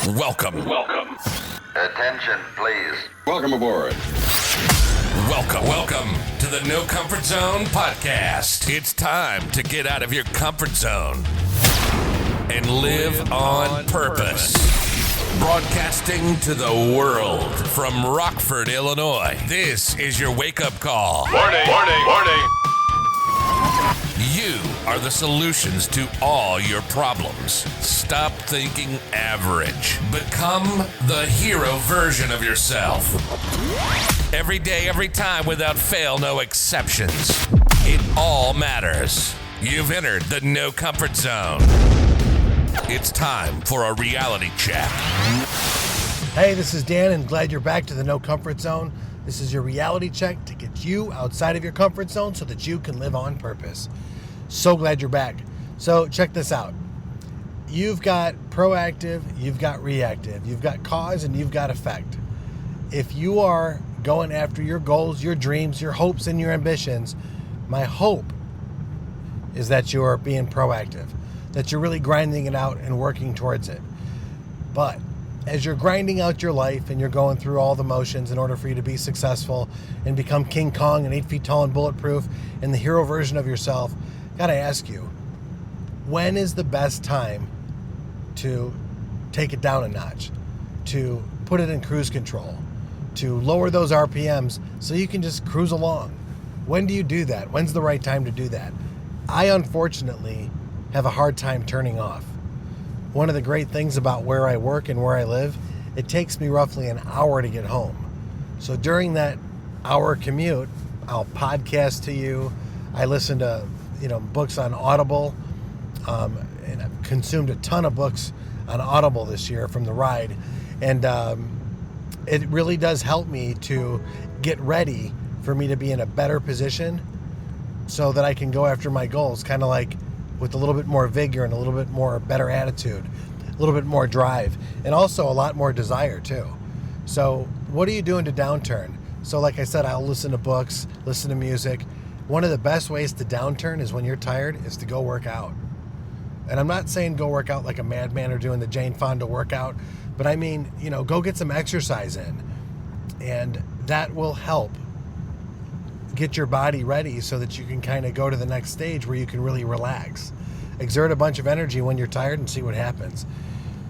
Welcome. Attention, please. Welcome aboard. Welcome to the No Comfort Zone podcast. It's time to get out of your comfort zone and live on purpose. Broadcasting to the world from Rockford, Illinois. This is your wake-up call. Warning. You are the solutions to all your problems. Stop thinking average. Become the hero version of yourself. Every day, every time, without fail, no exceptions. It all matters. You've entered the No Comfort Zone. It's time for a reality check. Hey, this is Dan, and glad you're back to the No Comfort Zone. This is your reality check to get you outside of your comfort zone so that you can live on purpose. So glad you're back. So check this out. You've got proactive, you've got reactive, you've got cause, and you've got effect. If you are going after your goals, your dreams, your hopes, and your ambitions, my hope is that you are being proactive, that you're really grinding it out and working towards it. But as you're grinding out your life and you're going through all the motions in order for you to be successful and become King Kong and 8 feet tall and bulletproof and the hero version of yourself, gotta ask you, when is the best time to take it down a notch, to put it in cruise control, to lower those RPMs so you can just cruise along? When do you do that? When's the right time to do that? I unfortunately have a hard time turning off. One of the great things about where I work and where I live, it takes me roughly an hour to get home. So during that hour commute, I'll podcast to you. I listen to books on Audible, and I've consumed a ton of books on Audible this year from the ride, and it really does help me to get ready for me to be in a better position so that I can go after my goals, kind of like with a little bit more vigor and a little bit more better attitude, a little bit more drive, and also a lot more desire too. So what are you doing to downturn? So like I said, I'll listen to books, listen to music. One of the best ways to downturn is when you're tired is to go work out. And I'm not saying go work out like a madman or doing the Jane Fonda workout, but I mean, go get some exercise in. And that will help get your body ready so that you can kind of go to the next stage where you can really relax. Exert a bunch of energy when you're tired and see what happens.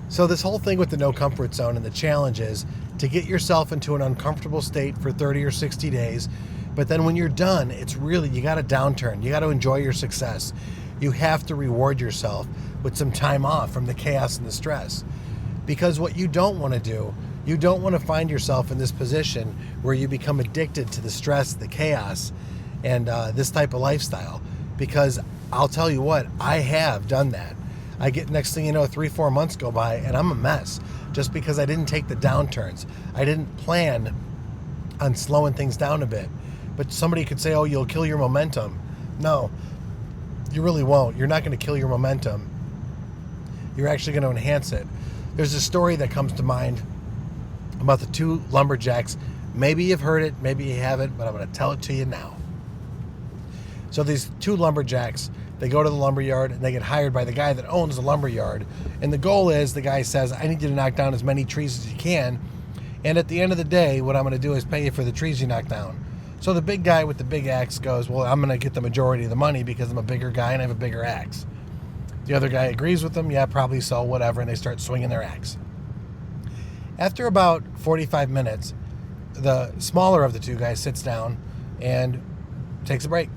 So this whole thing with the No Comfort Zone and the challenge is to get yourself into an uncomfortable state for 30 or 60 days. But then when you're done, it's really, you got to downturn. You got to enjoy your success. You have to reward yourself with some time off from the chaos and the stress. Because what you don't want to do, you don't want to find yourself in this position where you become addicted to the stress, the chaos, and this type of lifestyle. Because I'll tell you what, I have done that. I get, next thing you know, 3-4 months go by and I'm a mess just because I didn't take the downturns. I didn't plan on slowing things down a bit. But somebody could say, oh, you'll kill your momentum. No, you really won't. You're not going to kill your momentum. You're actually going to enhance it. There's a story that comes to mind about the two lumberjacks. Maybe you've heard it, maybe you haven't, but I'm going to tell it to you now. So these two lumberjacks, they go to the lumberyard and they get hired by the guy that owns the lumberyard. And the goal is, the guy says, I need you to knock down as many trees as you can. And at the end of the day, what I'm going to do is pay you for the trees you knock down. So the big guy with the big axe goes, well, I'm going to get the majority of the money because I'm a bigger guy and I have a bigger axe. The other guy agrees with them. Yeah, probably so, whatever. And they start swinging their axe. After about 45 minutes, the smaller of the two guys sits down and takes a break.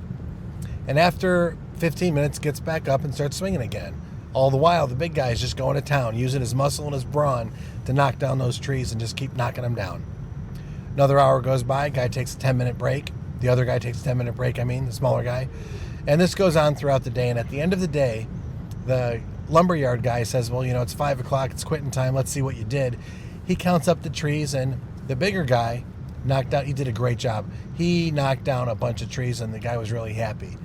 And after 15 minutes, gets back up and starts swinging again. All the while, the big guy is just going to town, using his muscle and his brawn to knock down those trees and just keep knocking them down. Another hour goes by, guy takes a 10-minute break. The other guy takes a 10-minute break, the smaller guy. And this goes on throughout the day. And at the end of the day, the lumberyard guy says, well, it's 5 o'clock, it's quitting time, let's see what you did. He counts up the trees, and the bigger guy he did a great job. He knocked down a bunch of trees, and the guy was really happy.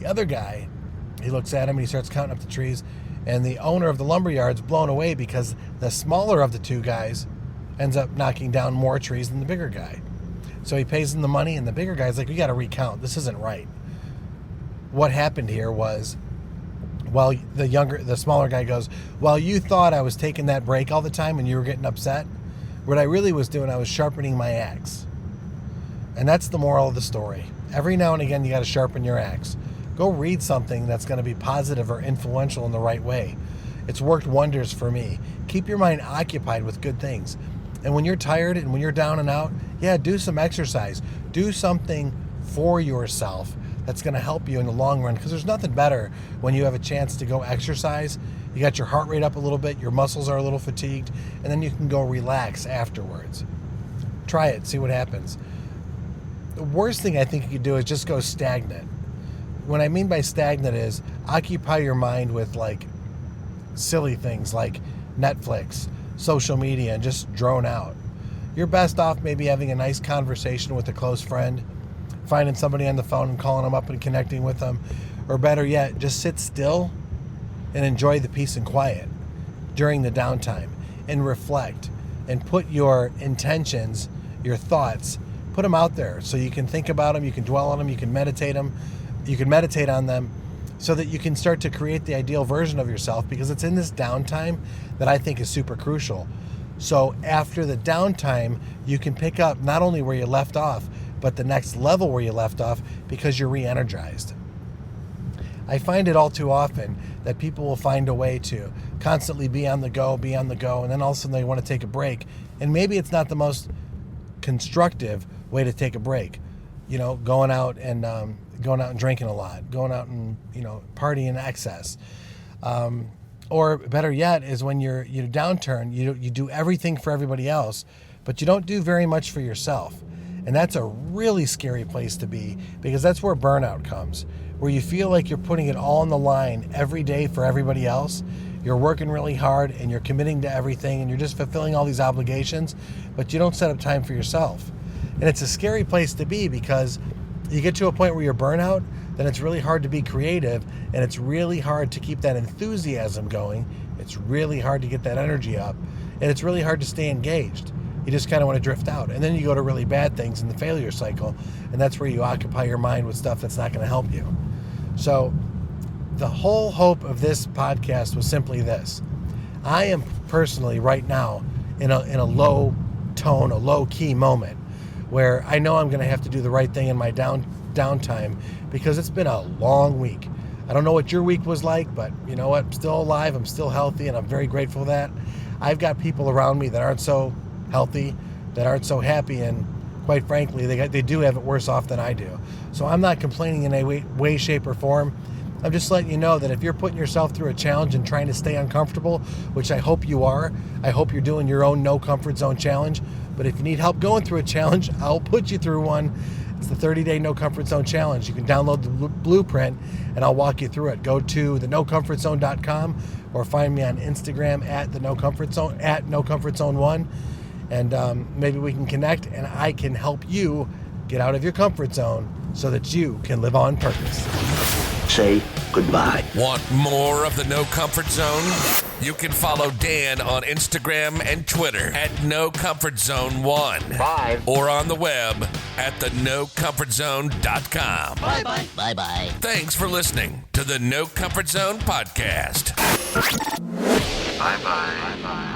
The other guy, he looks at him, and he starts counting up the trees, and the owner of the lumberyard's blown away because the smaller of the two guys ends up knocking down more trees than the bigger guy. So he pays him the money, and the bigger guy's like, we got to recount. This isn't right. What happened here was Well, the smaller guy goes, well, you thought I was taking that break all the time and you were getting upset. What I really was doing, I was sharpening my axe. And that's the moral of the story. Every now and again, you got to sharpen your axe. Go read something that's going to be positive or influential in the right way. It's worked wonders for me. Keep your mind occupied with good things. And when you're tired and when you're down and out, yeah, do some exercise. Do something for yourself that's going to help you in the long run, because there's nothing better when you have a chance to go exercise. You got your heart rate up a little bit, your muscles are a little fatigued, and then you can go relax afterwards. Try it, see what happens. The worst thing I think you could do is just go stagnant. What I mean by stagnant is occupy your mind with like silly things like Netflix, social media, and just drone out. You're best off maybe having a nice conversation with a close friend, finding somebody on the phone and calling them up and connecting with them, or better yet, just sit still and enjoy the peace and quiet during the downtime and reflect and put your intentions, your thoughts, put them out there so you can think about them, you can dwell on them, you can meditate on them so that you can start to create the ideal version of yourself, because it's in this downtime that I think is super crucial. So after the downtime, you can pick up not only where you left off, but the next level where you left off, because you're re-energized. I find it all too often that people will find a way to constantly be on the go, and then all of a sudden they want to take a break. And maybe it's not the most constructive way to take a break. You know, going out and drinking a lot, going out and, partying in excess. Or better yet is when you're downturn, you do everything for everybody else, but you don't do very much for yourself. And that's a really scary place to be, because that's where burnout comes, where you feel like you're putting it all on the line every day for everybody else. You're working really hard and you're committing to everything and you're just fulfilling all these obligations, but you don't set up time for yourself. And it's a scary place to be, because you get to a point where you're burnout, then it's really hard to be creative, and it's really hard to keep that enthusiasm going. It's really hard to get that energy up, and it's really hard to stay engaged. You just kind of want to drift out. And then you go to really bad things in the failure cycle, and that's where you occupy your mind with stuff that's not going to help you. So the whole hope of this podcast was simply this. I am personally right now in a low tone, a low key moment where I know I'm going to have to do the right thing in my downtime, because it's been a long week. I don't know what your week was like, but you know what? I'm still alive, I'm still healthy, and I'm very grateful for that. I've got people around me that aren't so healthy, that aren't so happy, and quite frankly, they do have it worse off than I do. So I'm not complaining in any way, shape, or form. I'm just letting you know that if you're putting yourself through a challenge and trying to stay uncomfortable, which I hope you are, I hope you're doing your own no comfort zone challenge. But if you need help going through a challenge, I'll put you through one. It's the 30-day No Comfort Zone Challenge. You can download the blueprint and I'll walk you through it. Go to thenocomfortzone.com or find me on Instagram at the No Comfort Zone, at No Comfort Zone 1. And maybe we can connect and I can help you get out of your comfort zone so that you can live on purpose. Say goodbye. Want more of the No Comfort Zone? You can follow Dan on Instagram and Twitter at No Comfort Zone 1. Bye. Or on the web at thenocomfortzone.com. Bye-bye. Bye-bye. Thanks for listening to the No Comfort Zone podcast. Bye-bye. Bye-bye.